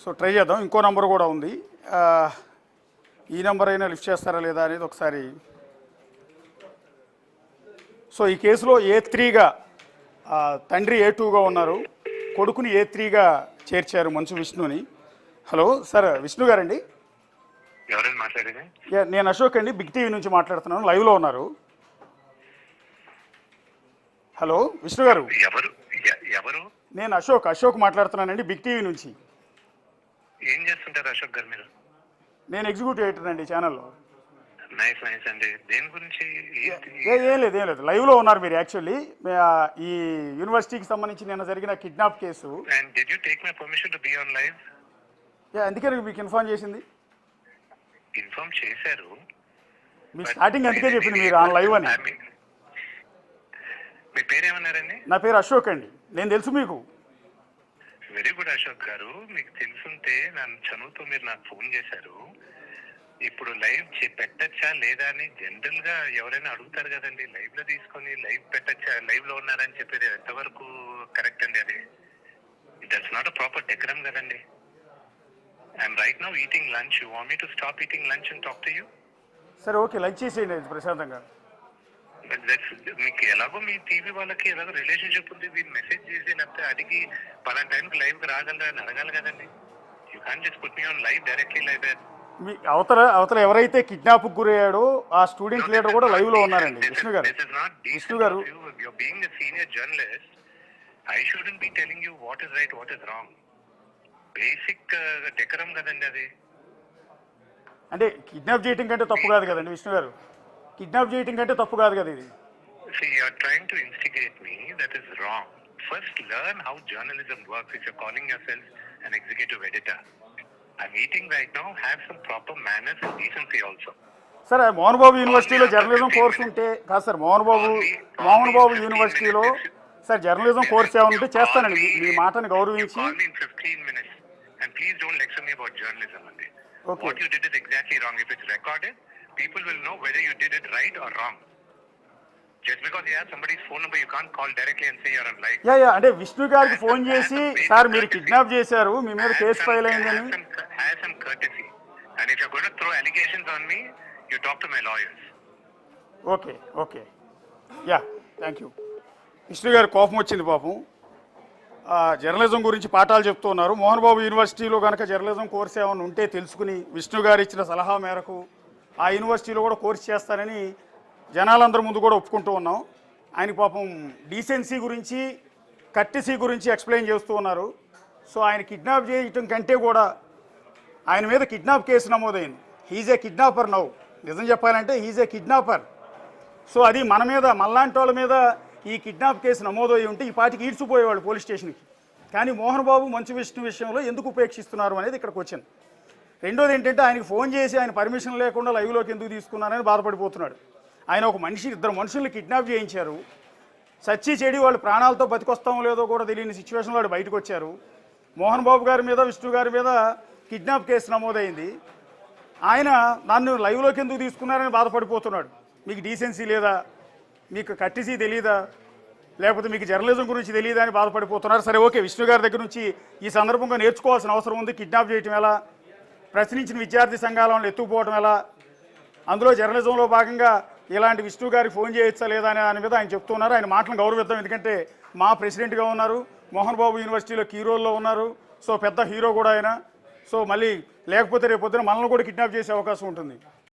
So try చేద్దాం. ఇంకో number కూడా ఉంది. ఈ నెంబర్ అయినా లిఫ్ట్ చేస్తారా లేదా అనేది ఒకసారి. సో ఈ కేసులో A3గా తండ్రి A2గా ఉన్నారు, కొడుకుని A3గా చేర్చారు మంచు విష్ణుని. హలో సార్, విష్ణు గారండి? ఎవరైనా మాట్లాడేది? నేను అశోక్ అండి, బిగ్ టీవీ నుంచి మాట్లాడుతున్నాను. లైవ్లో ఉన్నారు. హలో విష్ణు గారు. ఎవరు? నేను అశోక్ మాట్లాడుతున్నానండి, బిగ్ టీవీ నుంచి. ఏం చేస్తుంటారు అశోక్ గారు మీరు? నేను ఎగ్జిక్యూటివ్ ఎడిటర్ అండి ఛానల్లో. నైస్ అండి. దేని గురించి? ఏం లేదు, లైవ్లో ఉన్నారు మీరు. యాక్చువల్లీ ఈ యూనివర్సిటీకి సంబంధించి నిన్న జరిగిన kidnap case. And did you take my permission to be on live? అందుకే మీకు ఇన్ఫార్మ్ చేసింది. ఇన్ఫార్మ్ చేశారు. మీ స్టార్టింగ్ అందుకే చెప్పింది మీరు ఆన్ లైవ్ అని. మీ పేరు ఏమన్నారండి? నా పేరు అశోక్ అండి. నేను తెలుసు మీకు. Very good Ashok garu. మీకు తెలుసుంటే నన్ను చదువుతూ మీరు నాకు ఫోన్ చేశారు. ఇప్పుడు లైవ్ పెట్టచ్చా లేదా అని జనరల్ గా ఎవరైనా అడుగుతారు కదండి. లైవ్ లో తీసుకొని లైవ్ పెట్టచ్చా, లైవ్ లో ఉన్నారని చెప్పేది ఎంతవరకు కరెక్ట్ అండి? అది that's not a proper decorum కదండి. I'm right now eating lunch. You want me to stop eating lunch and talk to you? సరే ఓకే, లంచ్ చేసేయండి ప్రశాంతంగా. మీకు ఎలాగో మీ టీవీ వాళ్ళకి ఎలాగో రిలేషన్షిప్ ఉంది. మీరు మెసేజ్ చేసి లేకపోతే అడిగి పలానా టైంకి లైవ్ కి రాగలరా అని అడగాలి కదండి. You can't just put me on live directly live there. మీ అవతల ఎవరైతే కిడ్నాప్ గురయ్యాడో ఆ స్టూడెంట్ లీడర్ కూడా లైవ్ లో ఉన్నారండి. విష్ణు గారు, you're being a senior journalist, I shouldn't be telling you what is right, what is wrong. Basic decorum కదండి అది. అంటే కిడ్నాప్ చేయటం కంటే తప్పు కాదు కదండి విష్ణు గారు. కిడ్నాప్ చేయటం కంటే తప్పు కాదు కదా ఇది. See, you are trying to instigate me. That is wrong. First learn how journalism works. If you're calling yourself an executive editor, I'm eating right now. Have some proper manners and decency also. Sir, Mohan Babu యూనివర్సిటీలో journalism course ఉంటే కాదు sir. Mohan Babu యూనివర్సిటీలో sir journalism course ఏమైనా ఉంటే చేస్తానండి. మీ మాటని గౌరవించి. Call me in 15 minutes and please don't lecture me about journalism. Okay. What you did is exactly wrong. If it's recorded, people will know whether you did it right or wrong. Just because you have somebody's phone number, you can't call directly and say you're on live. Yeah అంటే విష్ణు గారికి phone చేసి sir మీరు kidnap చేశారు, మీ మీద case file అయిందని. Have some courtesy. And if you're going to throw allegations on me, you talk to my lawyers. Okay yeah, thank you. Vishnu గారు కోపం వచ్చింది పాపం. జర్నలిజం గురించి పాఠాలు చెప్తూ ఉన్నారు. మోహన్ బాబు యూనివర్సిటీలో కనుక జర్నలిజం కోర్స్ ఏమైనా ఉంటే తెలుసుకుని విష్ణు గారు ఇచ్చిన సలహా మేరకు ఆ యూనివర్సిటీలో కూడా కోర్స్ చేస్తానని జనాలందరి ముందు కూడా ఒప్పుకుంటూ ఉన్నాం. ఆయన పాపం డీసెన్సీ గురించి, కర్టెసీ గురించి ఎక్స్ప్లెయిన్ చేస్తూ ఉన్నారు. సో ఆయన కిడ్నాప్ చేయటం కంటే కూడా ఆయన మీద కిడ్నాప్ కేసు నమోదైంది. He's a kidnapper now. నిజం చెప్పాలంటే హీజ్ ఏ కిడ్నాపర్. సో అది మన మీద, మనలాంటి వాళ్ళ మీద ఈ కిడ్నాప్ కేసు నమోదయ్యి ఉంటే ఈ పాటికి ఈడ్చిపోయేవాళ్ళు పోలీస్ స్టేషన్కి. కానీ మోహన్ బాబు మంచు విష్ణు విషయంలో ఎందుకు ఉపేక్షిస్తున్నారు అనేది ఇక్కడికి వచ్చింది. రెండోది ఏంటంటే ఆయనకి ఫోన్ చేసి ఆయన పర్మిషన్ లేకుండా లైవ్లోకి ఎందుకు తీసుకున్నారని బాధపడిపోతున్నాడు. ఆయన ఒక ఇద్దరు మనుషుల్ని కిడ్నాప్ చేయించారు. సచ్చి చెడి వాళ్ళు ప్రాణాలతో బతికొస్తామో లేదో కూడా తెలియని సిచ్యువేషన్లో వాడు బయటకు వచ్చారు. మోహన్ బాబు గారి మీద, విష్ణు గారి మీద కిడ్నాప్ కేసు నమోదైంది. ఆయన నన్ను లైవ్లోకి ఎందుకు తీసుకున్నారని బాధపడిపోతున్నాడు. మీకు డీసెన్సీ లేదా, మీకు కట్టిసీ తెలీదా, లేకపోతే మీకు జర్నలిజం గురించి తెలియదా అని బాధపడిపోతున్నారు. సరే ఓకే, విష్ణు గారి దగ్గర నుంచి ఈ సందర్భంగా నేర్చుకోవాల్సిన అవసరం ఉంది. కిడ్నాప్ చేయటం ఎలా, ప్రశ్నించిన విద్యార్థి సంఘాలను ఎత్తుకుపోవడం ఎలా, అందులో జర్నలిజంలో భాగంగా ఇలాంటి విష్ణు గారికి ఫోన్ చేయొచ్చా లేదా అనే దాని మీద ఆయన చెప్తున్నారు. ఆయన మాటలను గౌరవిద్దాం. ఎందుకంటే మా ప్రెసిడెంట్గా ఉన్నారు, మోహన్ బాబు యూనివర్సిటీలో కీ రోల్లో ఉన్నారు. సో పెద్ద హీరో కూడా ఆయన. సో మళ్ళీ లేకపోతే రేపొద్దున మనల్ని కూడా కిడ్నాప్ చేసే అవకాశం ఉంటుంది.